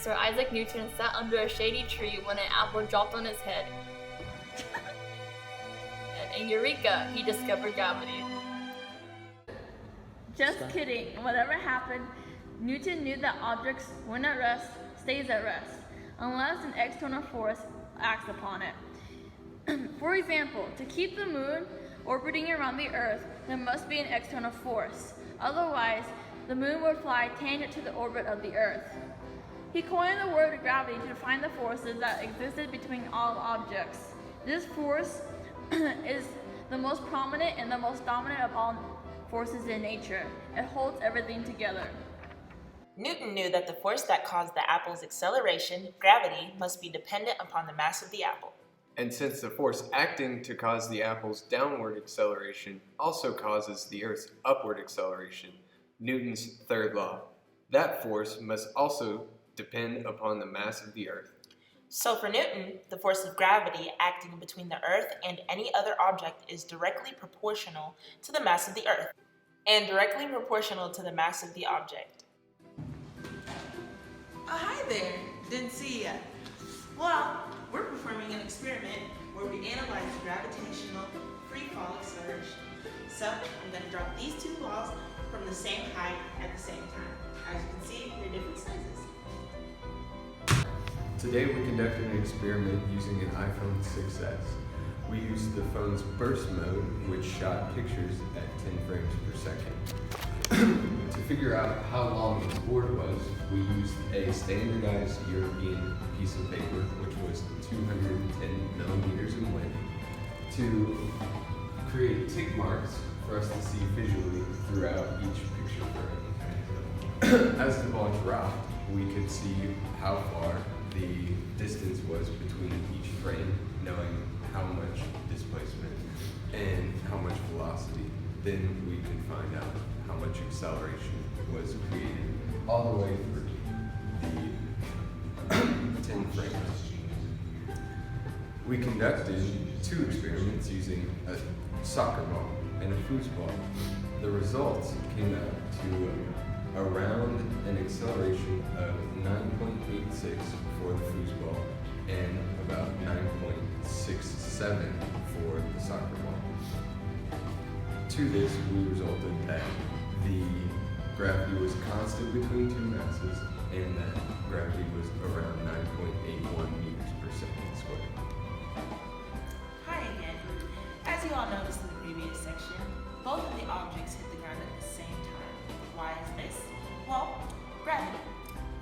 Sir Isaac Newton sat under a shady tree when an apple dropped on his head. And in Eureka, he discovered gravity. Just kidding. Whatever happened, Newton knew that objects, when at rest, stays at rest, unless an external force acts upon it. For example, to keep the moon orbiting around the Earth, there must be an external force. Otherwise, the moon would fly tangent to the orbit of the Earth. He coined the word gravity to define the forces that existed between all objects. This force is the most prominent and the most dominant of all forces in nature. It holds everything together. Newton knew that the force that caused the apple's acceleration, gravity, must be dependent upon the mass of the apple. And since the force acting to cause the apple's downward acceleration also causes the Earth's upward acceleration, Newton's third law, that force must also depend upon the mass of the Earth. So for Newton, the force of gravity acting between the Earth and any other object is directly proportional to the mass of the Earth, and directly proportional to the mass of the object. Hi there, didn't see you yet. Well, we're performing an experiment where we analyze gravitational free fall acceleration. So I'm going to drop these two balls from the same height at the same time. As you can see, they're different sizes. Today we conducted an experiment using an iPhone 6s. We used the phone's burst mode, which shot pictures at 10 frames per second. To figure out how long its board was, we used a standardized European piece of paper, which was 210 millimeters in length, to create tick marks for us to see visually throughout each picture frame. As the ball dropped, we could see how far the distance was between each frame, knowing how much displacement and how much velocity. Then we could find out how much acceleration was created all the way through the 10 frames. We conducted two experiments using a soccer ball and a foosball. The results came out to around an acceleration of 9.86 for the foosball and about 9.67 for the soccer ball. To this, we resulted that the gravity was constant between two masses and that gravity was around 9.81 meters per second squared. Hi again. As you all noticed in the previous section, both of the objects hit the ground at the same time. Why is this? Well, gravity.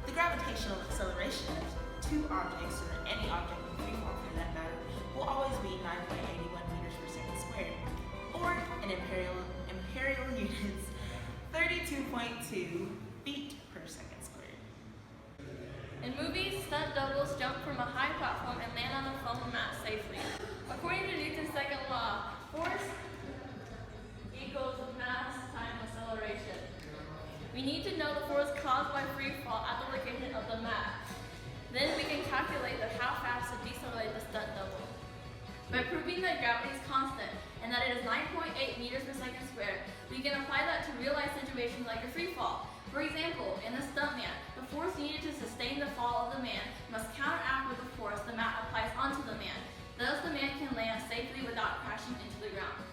The gravitational acceleration of two objects, or any object in free fall for that matter, will always be 9.81 meters per second squared, or in imperial units, 32.2 feet per second squared. In movies, stunt doubles jump from a high platform and land on the foam mat safely. According to Newton's second law, force equals mass times acceleration. We need to know the force caused by free fall at the location of the mat. Then we can calculate how fast to decelerate the stunt double. By proving that gravity is constant and that it is 9.8 meters per second squared, we can apply that to real-life situations like a free fall. For example, in the stuntman, the force needed to sustain the fall of the man must counteract with the force the mat applies onto the man. Thus, the man can land safely without crashing into the ground.